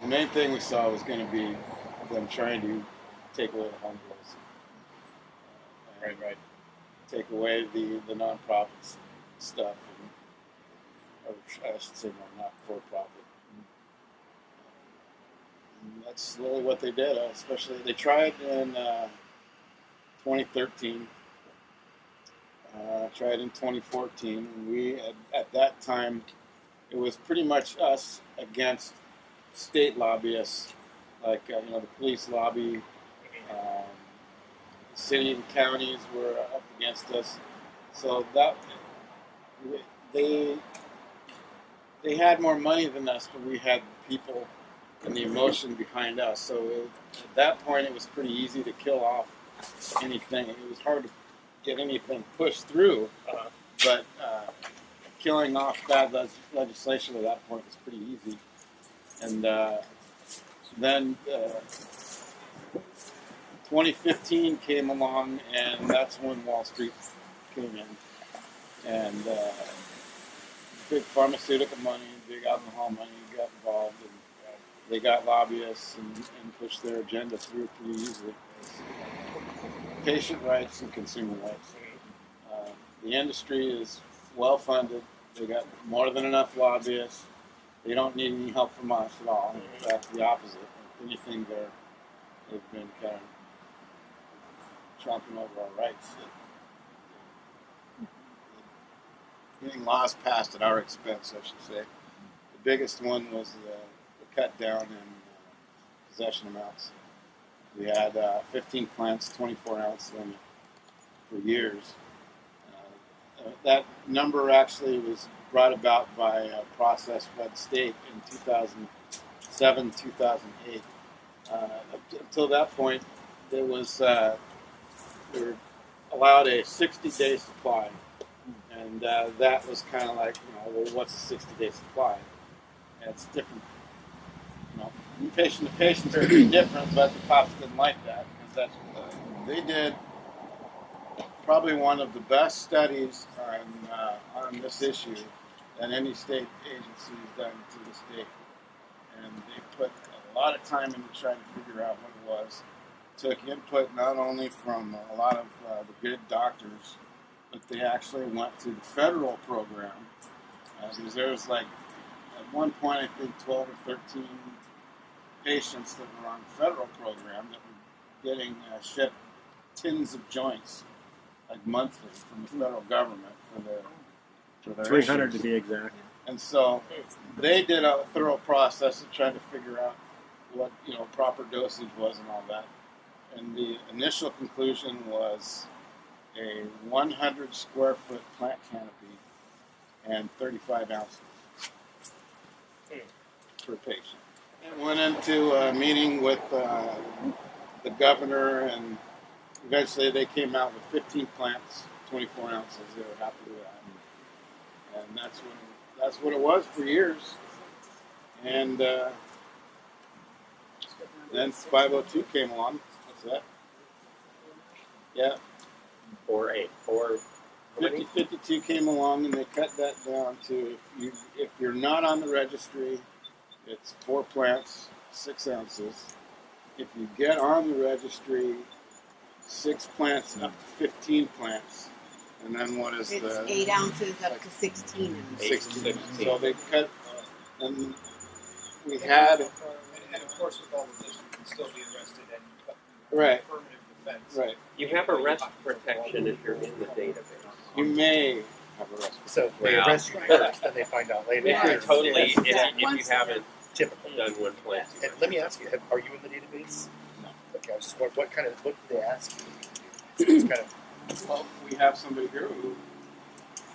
The main thing we saw was going to be them trying to take away the home bills. Right. Take away the nonprofit stuff, or I should say not for profit. And that's really what they did. Especially they tried in 2013. Tried in 2014. We at that time it was pretty much us against state lobbyists, like the police lobby. City and counties were up against us, so that they had more money than us, but we had people and the emotion behind us. So at that point, it was pretty easy to kill off anything. It was hard to get anything pushed through, but killing off bad legislation at that point was pretty easy. And then 2015 came along, and that's when Wall Street came in. And big pharmaceutical money, big alcohol money got involved, and they got lobbyists and pushed their agenda through pretty easily. Patient rights and consumer rights. The industry is well funded. They got more than enough lobbyists. They don't need any help from us at all. In fact, the opposite. If anything, they've been kind of chomping over our rights. Getting laws passed at our expense, I should say. The biggest one was the cut down in possession amounts. We had 15 plants, 24-ounce limit for years. That number actually was brought about by a process by the state in 2007, 2008. Until that point, there was we were allowed a 60-day supply, and that was kind of like, well, what's a 60-day supply? And it's different, patient to patient is going to be different, but the cops didn't like that because they did probably one of the best studies on this issue than any state agency has done to this date, and they put a lot of time into trying to figure out what it was. Took input not only from a lot of the good doctors, but they actually went to the federal program. Because there was at one point, I think 12 or 13 patients that were on the federal program that were getting shipped tins of joints, monthly from the federal government for their 300 issues. to be exact. And so they did a thorough process of trying to figure out what proper dosage was and all that. And the initial conclusion was a 100 square foot plant canopy and 35 ounces per patient. And went into a meeting with the governor, and eventually they came out with 15 plants, 24 ounces. They were happy with that. And that's what it was for years. And then 502 came along. What's that? Yeah. 52 came along, and they cut that down to if you're not on the registry, it's 4 plants, 6 ounces. If you get on the registry, 6 plants up to 15 plants. And then what is it's the... 8 ounces up to 16 ounces. 16. So they cut, and we had... And of course, with all of this, you can still be arrested and Right. affirmative defense. Right. You have arrest protection if you're in the database. You may have arrested. So they arrest you first, then they find out later. If you're totally, if Once you haven't Typical. done one plant. And let me ask you, are you in the database? No. Okay, I was just wondering, what did they ask you? It's kind of, Well, we have somebody here who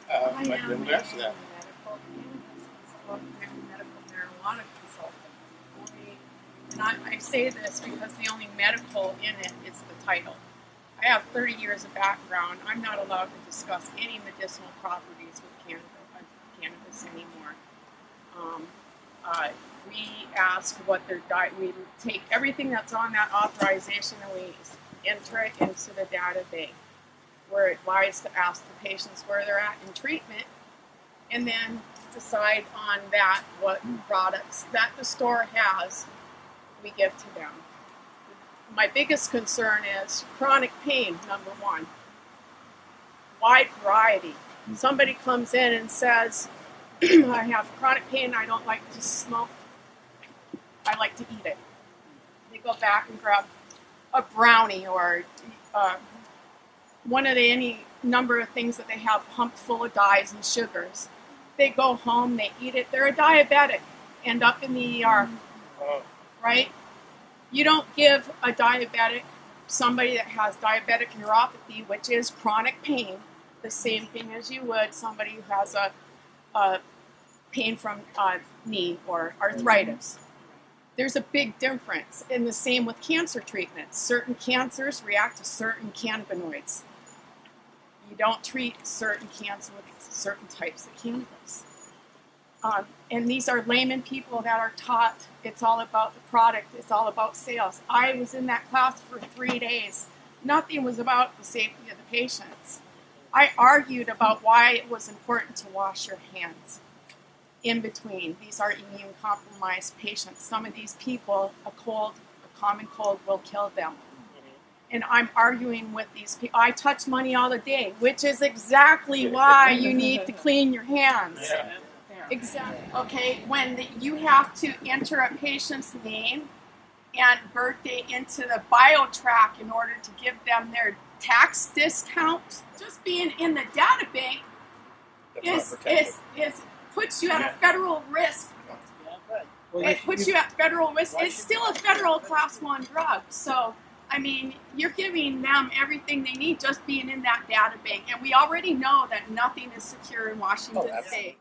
might be able to answer that. Medical marijuana consultant. And I say this because the only medical in it is the title. I have 30 years of background. I'm not allowed to discuss any medicinal properties with cannabis anymore. We ask what their diet. We take everything that's on that authorization and we enter it into the database. We're advised to ask the patients where they're at in treatment, and then decide on that what products that the store has we give to them. My biggest concern is chronic pain, number one. Wide variety. Somebody comes in and says, I have chronic pain, I don't like to smoke, I like to eat it. They go back and grab a brownie or one of any number of things that they have pumped full of dyes and sugars. They go home, they eat it, they're a diabetic, end up in the ER, right? You don't give a diabetic, somebody that has diabetic neuropathy, which is chronic pain, the same thing as you would somebody who has a pain from knee or arthritis. There's a big difference. And the same with cancer treatments. Certain cancers react to certain cannabinoids. You don't treat certain cancer with certain types of cannabis. And these are layman people that are taught it's all about the product, it's all about sales. I was in that class for 3 days. Nothing was about the safety of the patients. I argued about why it was important to wash your hands in between. These are immune compromised patients. Some of these people, a common cold will kill them. And I'm arguing with these people. I touch money all the day, which is exactly why you need to clean your hands. Yeah. Exactly. Okay, when you have to enter a patient's name and birthday into the BioTrack in order to give them their tax discount, just being in the data bank is puts you at a federal risk. It puts you at federal risk. It's still a federal class 1 drug. So, I mean, you're giving them everything they need just being in that data bank. And we already know that nothing is secure in Washington State.